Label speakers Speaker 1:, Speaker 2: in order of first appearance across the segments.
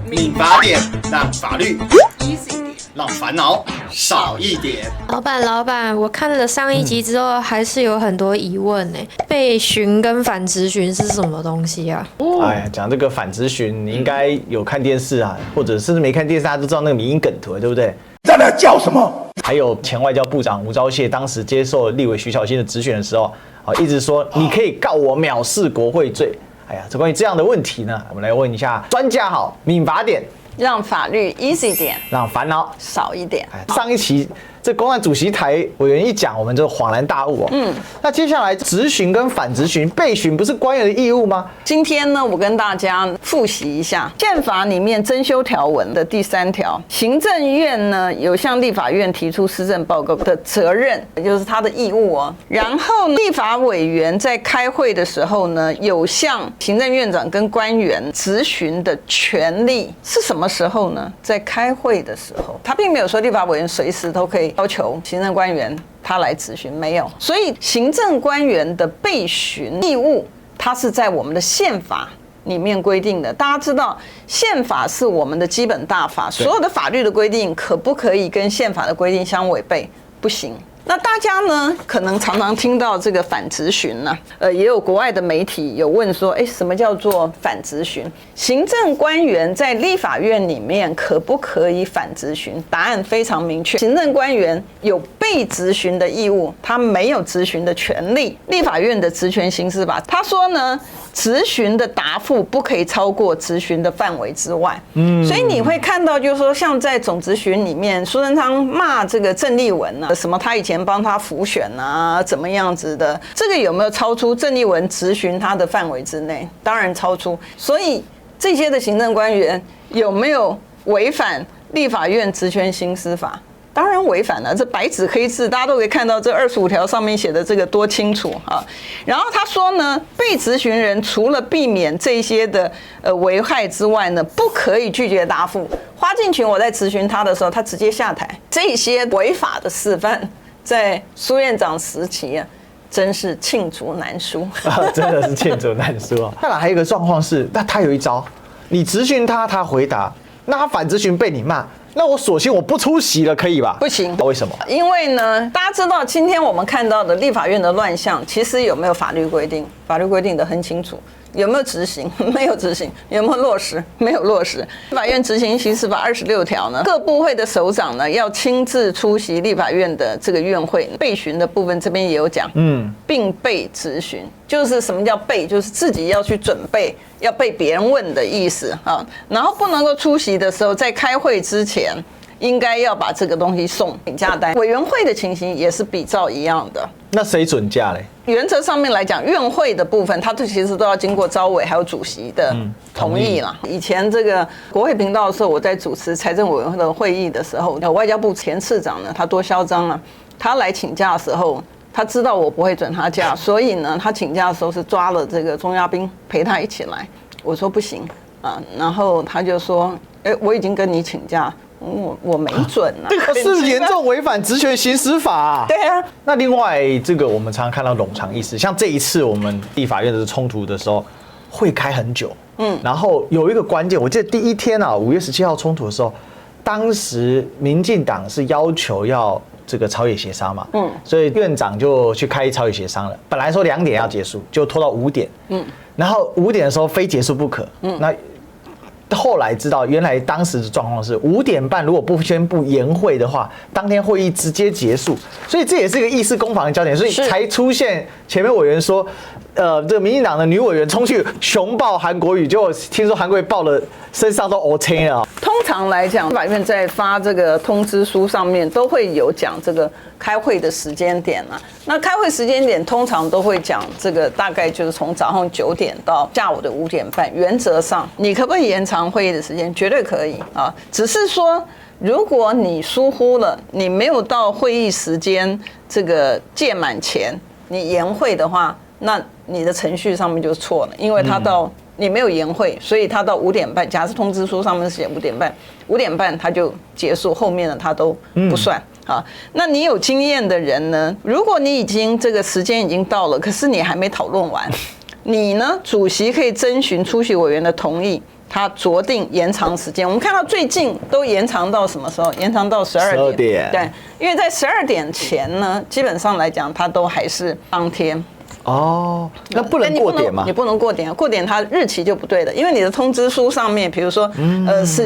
Speaker 1: 民法典让法律 easy 点，让烦恼少一点。
Speaker 2: 老板，我看了上一集之后，还是有很多疑问呢。被询跟反质询是什么东西啊？
Speaker 3: 哎呀，讲这个反质询，你应该有看电视啊，或者甚至没看电视，大家都知道那个迷因梗图，对不对？
Speaker 4: 这那叫什么？
Speaker 3: 还有前外交部长吴钊燮当时接受立委徐巧芯的质询的时候，一直说你可以告我藐视国会罪。哎呀，关于这样的问题呢，我们来问一下专家好，民法典
Speaker 5: 让法律 easy 点，
Speaker 3: 让烦恼
Speaker 5: 少一点。
Speaker 3: 上一期这公安主席台委员一讲，我们就恍然大悟哦。那接下来质询跟反质询，被询不是官员的义务吗？
Speaker 5: 今天呢，我跟大家复习一下宪法里面增修条文的第3条，行政院呢有向立法院提出施政报告的责任，也就是他的义务哦。然后立法委员在开会的时候呢，有向行政院长跟官员质询的权利，是什么时候呢？在开会的时候，他并没有说立法委员随时都可以要求行政官员他来质询，没有。所以行政官员的备询义务，它是在我们的宪法里面规定的。大家知道，宪法是我们的基本大法，所有的法律的规定可不可以跟宪法的规定相违背？不行。那大家呢，可能常常听到这个反质询呢，也有国外的媒体有问说，什么叫做反质询？行政官员在立法院里面可不可以反质询？答案非常明确，行政官员有被质询的义务，他没有质询的权利。立法院的职权行使法他说呢，质询的答复不可以超过质询的范围之外。所以你会看到，就是说，像在总质询里面，苏贞昌骂这个郑丽文啊，什么他以前帮他辅选啊，怎么样子的，这个有没有超出郑丽文质询他的范围之内？当然超出。所以这些的行政官员有没有违反立法院职权行使法？当然违反了，这白纸黑字，大家都可以看到这25条上面写的这个多清楚啊。然后他说呢，被质询人除了避免这些的危害之外呢，不可以拒绝答复。花敬群我在质询他的时候，他直接下台。这些违法的示范，在苏院长时期啊，真是罄竹难书。
Speaker 3: 真的是罄竹难书啊！再来还有一个状况是，那他有一招，你质询他，他回答，那他反质询被你骂。那我索性我不出席了，可以吧？
Speaker 5: 不行。
Speaker 3: 为什么？
Speaker 5: 因为呢，大家知道今天我们看到的立法院的乱象，其实有没有法律规定？法律规定得很清楚。有没有执行？没有执行。有没有落实？没有落实。立法院执行行使法26条呢，各部会的首长呢要亲自出席立法院的这个院会。备询的部分这边也有讲，并被质询，就是什么叫备？就是自己要去准备，要被别人问的意思啊。然后不能够出席的时候，在开会之前，应该要把这个东西送请假单。委员会的情形也是比照一样的。
Speaker 3: 那谁准假嘞？
Speaker 5: 原则上面来讲，院会的部分，它其实都要经过召委还有主席的同意啦。以前这个国会频道的时候，我在主持财政委员会的会议的时候，外交部前次长呢，他多嚣张啊！他来请假的时候，他知道我不会准他假，所以呢，他请假的时候是抓了这个中央兵陪他一起来。我说不行啊，然后他就说，我已经跟你请假。我没准啊，
Speaker 3: 这是严重违反职权行使法啊。
Speaker 5: 对啊。
Speaker 3: 那另外这个我们常常看到冗长议事，像这一次我们立法院的冲突的时候，会开很久。然后有一个关键，我记得第一天啊，5月17号冲突的时候，当时民进党是要求要这个朝野协商嘛，所以院长就去开朝野协商了。本来说2点要结束，就拖到5点。然后5点的时候非结束不可。那后来知道，原来当时的状况是5点半，如果不宣布延会的话，当天会议直接结束，所以这也是一个议事攻防的焦点，所以才出现前面委员说，这个民进党的女委员冲去熊抱韩国瑜，结果听说韩国瑜抱了身上都 OK 了。
Speaker 5: 通常来讲，立法院在发这个通知书上面都会有讲这个开会的时间点啊。那开会时间点通常都会讲这个大概就是从早上9点到下午的5点半。原则上，你可不可以延长会议的时间？绝对可以啊，只是说如果你疏忽了，你没有到会议时间这个届满前你延会的话，那你的程序上面就错了，因为他到你没有延会，所以他到5点半，假设通知书上面写5点半，5点半他就结束，后面的他都不算。啊，那你有经验的人呢？如果你已经这个时间已经到了，可是你还没讨论完，你呢，主席可以征询出席委员的同意，他酌定延长时间。我们看到最近都延长到什么时候？延长到12点。对，因为在12点前呢，基本上来讲，它都还是当天。
Speaker 3: 哦，那不能过点吗？
Speaker 5: 你不能过点，过点它日期就不对了，因为你的通知书上面，比如说，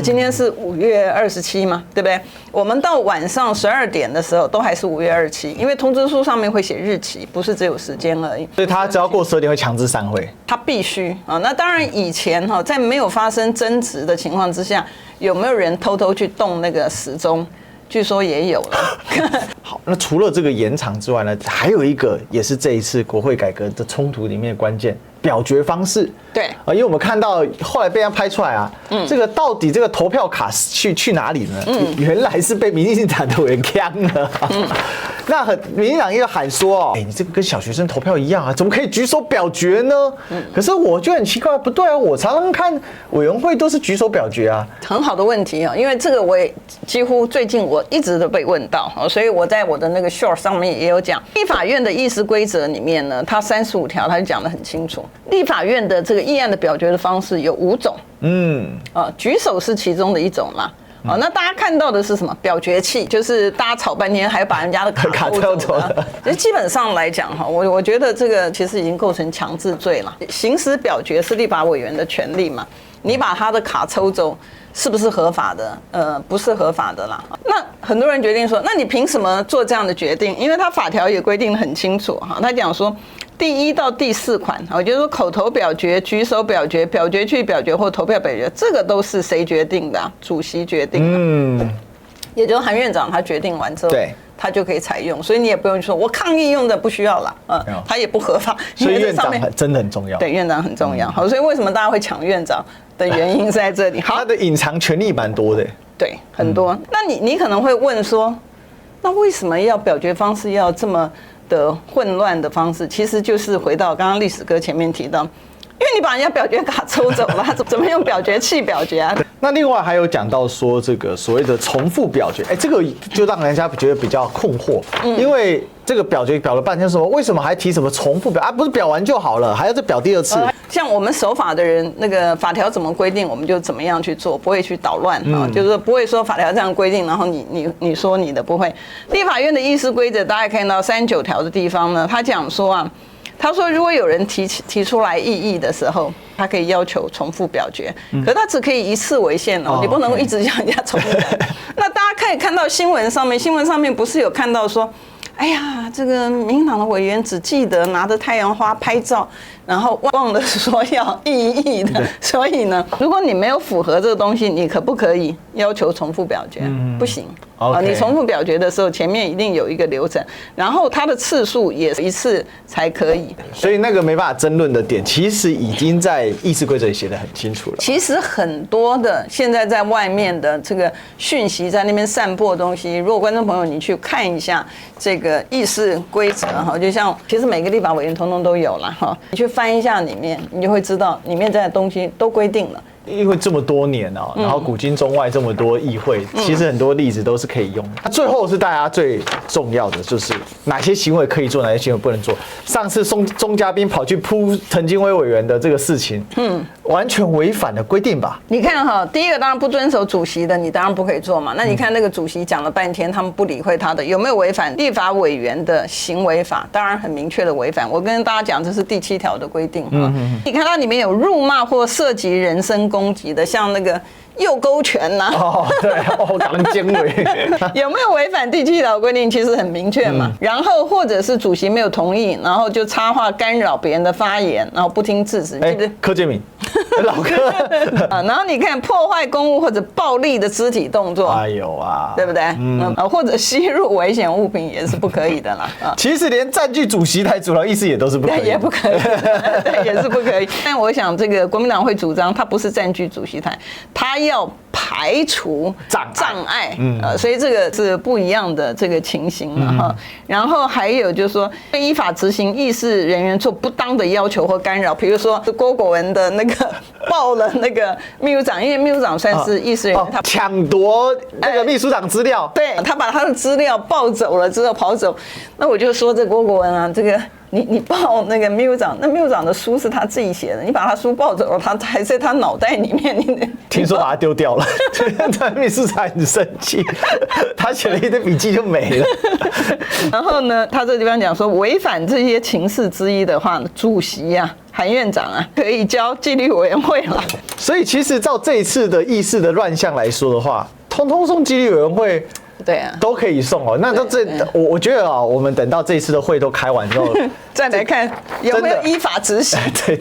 Speaker 5: 今天是5月27嘛，对不对？我们到晚上12点的时候，都还是5月27，因为通知书上面会写日期，不是只有时间而已。
Speaker 3: 所以他只要过12点会强制散会，
Speaker 5: 他必须啊。那当然，以前哈，在没有发生争执的情况之下，有没有人偷偷去动那个时钟？据说也有了。
Speaker 3: 好，那除了这个延长之外呢，还有一个也是这一次国会改革的冲突里面的关键，表决方式。
Speaker 5: 对
Speaker 3: 因为我们看到后来被人家拍出来啊，这个到底这个投票卡去哪里呢？原来是被民进党的委员抢了。那民进党又喊说，你这个跟小学生投票一样啊，怎么可以举手表决呢？可是我就很奇怪，不对啊，我常常看委员会都是举手表决啊。
Speaker 5: 很好的问题啊，因为这个我也几乎最近我一直都被问到，所以我在我的那个 short 上面也有讲，立法院的议事规则里面呢，它35条它就讲得很清楚，立法院的这个议案的表决的方式有5种，举手是其中的一种啦。那大家看到的是什么？表决器，就是大家吵半天，还把人家的卡偷走了。其实基本上来讲哈，我觉得这个其实已经构成强制罪了。行使表决是立法委员的权利嘛，你把他的卡抽走，是不是合法的？不是合法的啦。那很多人决定说，那你凭什么做这样的决定？因为他法条也规定得很清楚哈，他讲说。第1到第4款，我就是说口头表决、举手表决、表决去表决或投票表决，这个都是谁决定的？主席决定的。也就是韩院长他决定完之后，
Speaker 3: 对，
Speaker 5: 他就可以采用，所以你也不用说我抗议用的不需要了，他也不合法。
Speaker 3: 所以院长真的很重要。
Speaker 5: 对，院长很重要。好，所以为什么大家会抢院长的原因是在这里。好，
Speaker 3: 他的隐藏权力蛮多的。
Speaker 5: 对，很多。那你可能会问说，那为什么要表决方式要这么的混乱的方式？其实就是回到刚刚历史哥前面提到，因为你把人家表决卡抽走了，怎么用表决器表决啊？
Speaker 3: 那另外还有讲到说这个所谓的重复表决，这个就让人家觉得比较困惑，因为这个表决表了半天，说为什么还提什么重复表啊？不是表完就好了，还要再表第2次？
Speaker 5: 像我们守法的人，那个法条怎么规定，我们就怎么样去做，不会去捣乱啊，就是说不会说法条这样规定，然后你说你的不会。立法院的议事规则，大家看到39条的地方呢，他讲说啊。他说，如果有人提出来异议的时候，他可以要求重复表决，可是他只可以1次为限哦，你不能一直叫人家重复。那大家可以看到新闻上面不是有看到说，哎呀，这个民进党的委员只记得拿着太阳花拍照，然后忘了说要异议的。所以呢，如果你没有符合这个东西，你可不可以要求重复表决？不行。你重复表决的时候，前面一定有一个流程，然后它的次数也1次才可以。
Speaker 3: 所以那个没办法争论的点，其实已经在议事规则里写得很清楚了。
Speaker 5: 其实很多的现在在外面的这个讯息在那边散播的东西，如果观众朋友你去看一下这个议事规则哈，就像其实每个立法委员通通都有了哈，你去翻一下里面，你就会知道里面这些东西都规定了。
Speaker 3: 因为这么多年然后古今中外这么多议会，其实很多例子都是可以用的。最后是大家最重要的，就是哪些行为可以做，哪些行为不能做。上次钟嘉宾跑去扑陈金辉委员的这个事情，完全违反了规定吧？
Speaker 5: 你看哈，第一个当然不遵守主席的，你当然不可以做嘛。那你看那个主席讲了半天，他们不理会他的，有没有违反立法委员的行为法？当然很明确的违反。我跟大家讲，这是第7条的规定你看它里面有辱骂或涉及人身攻击的，像那个右勾拳呐，
Speaker 3: 刚监委
Speaker 5: 有没有违反第7条规定？其实很明确嘛。然后或者是主席没有同意，然后就插话干扰别人的发言，然后不听制止，
Speaker 3: 柯建铭老柯
Speaker 5: 然后你看破坏公物或者暴力的肢体动作，
Speaker 3: 哎呦啊，
Speaker 5: 对不对？或者吸入危险物品也是不可以的啦。
Speaker 3: 其实连占据主席台主劳议事也都是不可以，
Speaker 5: 也不可以，对，也是不可以。但我想这个国民党会主张，他不是占据主席台，他要排除
Speaker 3: 障碍，
Speaker 5: 所以这个是不一样的这个情形嘛哈。然后还有就是说，依法执行议事人员做不当的要求或干扰，比如说郭国文的那个报了那个秘书长，因为秘书长算是议事人员，他
Speaker 3: 抢夺那个秘书长资料，
Speaker 5: 对他把他的资料抱走了之后跑走，那我就说这郭国文啊，这个。你报那个秘书长，那秘书长的书是他自己写的，你把他书抱走了，他还在他脑袋里面。
Speaker 3: 听说把他丢掉了，秘书长很生气，他写了一堆笔记就没了。
Speaker 5: 然后呢，他这个地方讲说，违反这些情事之一的话，主席啊。韩院长啊，可以交纪律委员会了。
Speaker 3: 所以其实照这一次的议事的乱象来说的话，通通送纪律委员会。
Speaker 5: 对啊，
Speaker 3: 都可以送哦。那我觉得啊，我们等到这一次的会都开完之后，
Speaker 5: 再来看有没有依法执行。
Speaker 3: 对，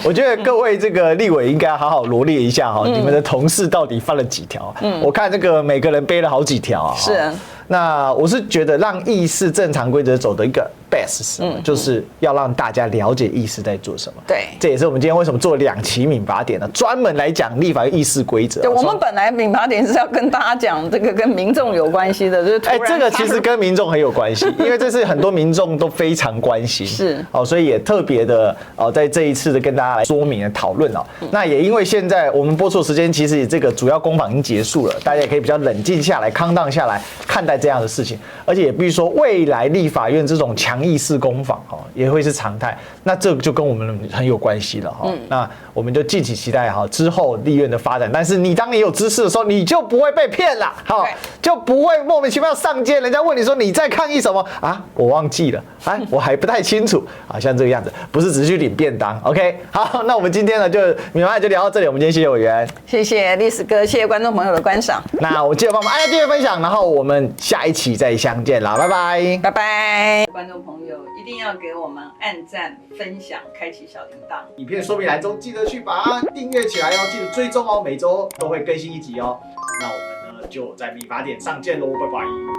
Speaker 3: 我觉得各位这个立委应该好好罗列一下哈，你们的同事到底犯了几条？我看这个每个人背了好几条啊。
Speaker 5: 是啊。
Speaker 3: 那我是觉得让议事正常规则走的一个 best 是什么？就是要让大家了解议事在做什么。
Speaker 5: 对，
Speaker 3: 这也是我们今天为什么做2期民法典呢？专门来讲立法议事规则。
Speaker 5: 对，我们本来民法典是要跟大家讲这个跟民众有关系的，就是
Speaker 3: 这个其实跟民众很有关系，因为这是很多民众都非常关心，
Speaker 5: 是
Speaker 3: 所以也特别的在这一次的跟大家来说明讨论那也因为现在我们播出的时间，其实这个主要攻防已经结束了，大家也可以比较冷静下来、calm down下来看待这样的事情，而且也必须说，未来立法院这种强议事攻防也会是常态，那这就跟我们很有关系了那我们就敬请期待之后立院的发展。但是当你有知识的时候，你就不会被骗了，就不会莫名其妙上街，人家问你说你在抗议什么啊？我忘记了，我还不太清楚像这个样子，不是只是去领便当。OK， 好，那我们今天呢就民法就聊到这里，我们今天谢谢委员，
Speaker 5: 谢谢历史哥，谢谢观众朋友的观赏。
Speaker 3: 那我记得帮我们按下订阅分享，然后我们下一期再相见啦，拜拜，
Speaker 5: 拜拜。观众朋友一定要给我们按赞、分享、开启小铃铛。
Speaker 3: 影片说明栏中记得去把它订阅起来记得追踪每周都会更新一集那我们呢就在民法典上见喽，拜拜。